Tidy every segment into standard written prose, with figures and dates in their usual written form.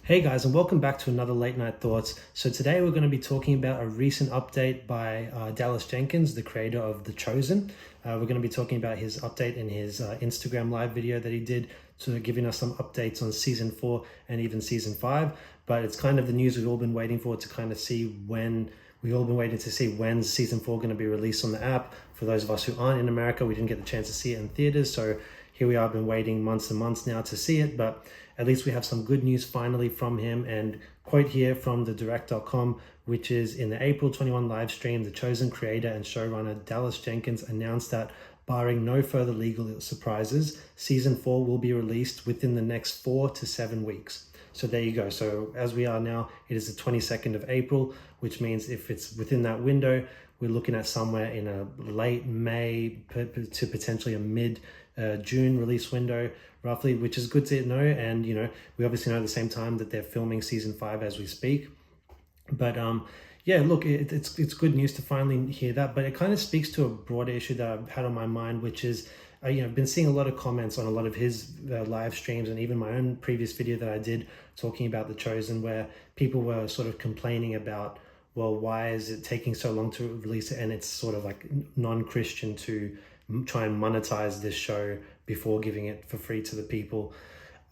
Hey guys, and welcome back to another Late Night Thoughts. So today we're going to be talking about a recent update by Dallas Jenkins, the creator of The Chosen. We're going to be talking about his update in his Instagram live video that he did, to giving us some updates on season 4 and even season 5. But it's kind of the news we've all been waiting for, to kind of see when when's season 4 going to be released on the app. For those of us who aren't in America, we didn't get the chance to see it in theaters, so here we are, been waiting months and months now to see it, but at least we have some good news finally from him. And quote here from thedirect.com, which is: in the April 21 live stream, The Chosen creator and showrunner Dallas Jenkins announced that, barring no further legal surprises, season 4 will be released within the next 4 to 7 weeks. So there you go. So as we are now, it is the 22nd of April, which means if it's within that window, we're looking at somewhere in a late May to potentially a mid June release window, roughly, which is good to know. And we obviously know at the same time that they're filming season 5 as we speak. But yeah, look, it's good news to finally hear that. But it kind of speaks to a broader issue that I've had on my mind, which is I've been seeing a lot of comments on a lot of his live streams, and even my own previous video that I did talking about The Chosen, where people were sort of complaining about, well, why is it taking so long to release it? And it's sort of like non-Christian to try and monetize this show before giving it for free to the people.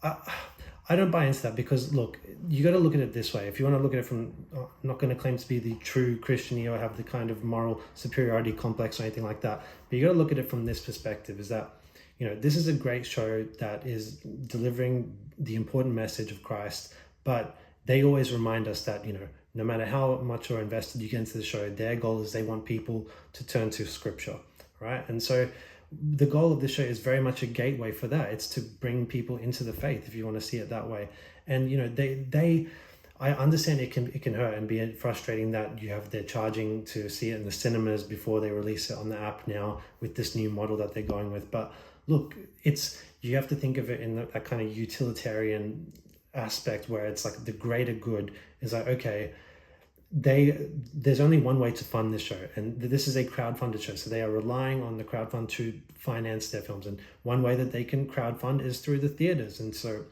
I don't buy into that, because look, you got to look at it this way. If you want to look at it from, I'm not going to claim to be the true Christian or have the kind of moral superiority complex or anything like that, but you got to look at it from this perspective, is that this is a great show that is delivering the important message of Christ, but they always remind us that no matter how much or invested you get into the show, their goal is they want people to turn to Scripture, right? And so the goal of this show is very much a gateway for that. It's to bring people into the faith, if you want to see it that way. And I understand it can hurt and be frustrating that they're charging to see it in the cinemas before they release it on the app now with this new model that they're going with. But look, you have to think of it in that kind of utilitarian aspect, where it's like the greater good is like, okay, there's only one way to fund this show, and this is a crowdfunded show, so they are relying on the crowdfund to finance their films, and one way that they can crowdfund is through the theaters. And so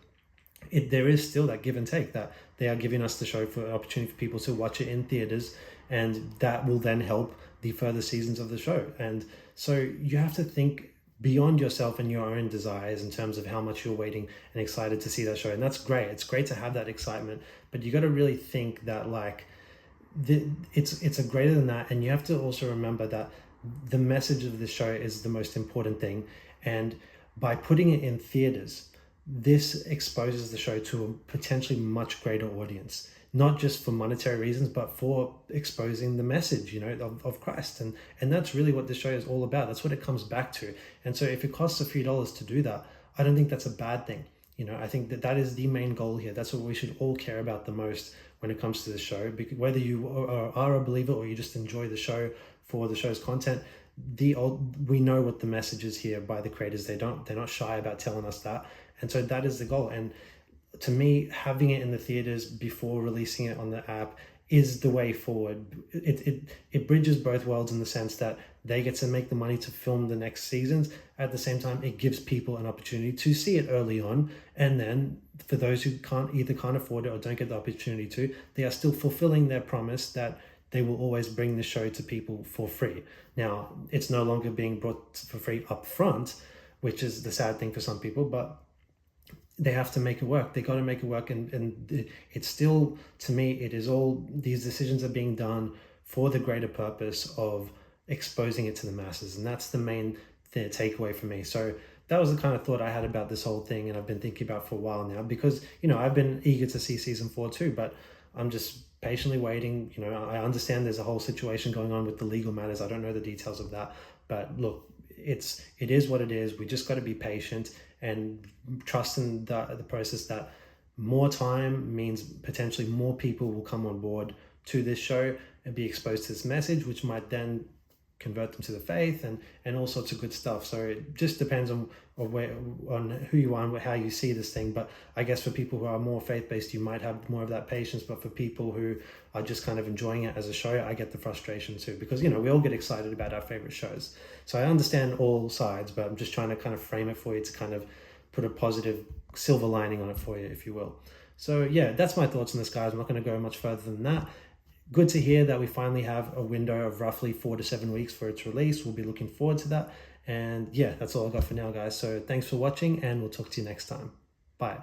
there is still that give and take, that they are giving us the show for an opportunity for people to watch it in theaters, and that will then help the further seasons of the show. And so you have to think beyond yourself and your own desires in terms of how much you're waiting and excited to see that show. And that's great. It's great to have that excitement, but you got to really think that it's a greater than that. And you have to also remember that the message of this show is the most important thing. And by putting it in theaters, this exposes the show to a potentially much greater audience, not just for monetary reasons, but for exposing the message, of Christ. And that's really what the show is all about. That's what it comes back to. And so if it costs a few dollars to do that, I don't think that's a bad thing. I think that is the main goal here. That's what we should all care about the most when it comes to the show. Because whether you are a believer or you just enjoy the show for the show's content, we know what the message is here by the creators. They're not shy about telling us that. And so that is the goal. And to me, having it in the theaters before releasing it on the app is the way forward. It bridges both worlds, in the sense that they get to make the money to film the next seasons. At the same time, it gives people an opportunity to see it early on. And then for those who can't afford it or don't get the opportunity to, they are still fulfilling their promise that they will always bring the show to people for free. Now, it's no longer being brought for free up front, which is the sad thing for some people, but they have to make it work. They got to make it work. And it's still, to me, it is all, these decisions are being done for the greater purpose of exposing it to the masses. And that's the main takeaway for me. So that was the kind of thought I had about this whole thing, and I've been thinking about for a while now, because, I've been eager to see season 4 too, but I'm just patiently waiting. I understand there's a whole situation going on with the legal matters. I don't know the details of that, but look, it is what it is. We just got to be patient and trust in the process, that more time means potentially more people will come on board to this show and be exposed to this message, which might then convert them to the faith and all sorts of good stuff. So it just depends on who you are and how you see this thing. But I guess for people who are more faith-based, you might have more of that patience. But for people who are just kind of enjoying it as a show, I get the frustration too, because we all get excited about our favorite shows. So I understand all sides, but I'm just trying to kind of frame it for you to kind of put a positive silver lining on it for you, if you will. So yeah, that's my thoughts on this, guys. I'm not going to go much further than that. Good to hear that we finally have a window of roughly 4 to 7 weeks for its release. We'll be looking forward to that. And yeah, that's all I got for now, guys. So thanks for watching, and we'll talk to you next time. Bye.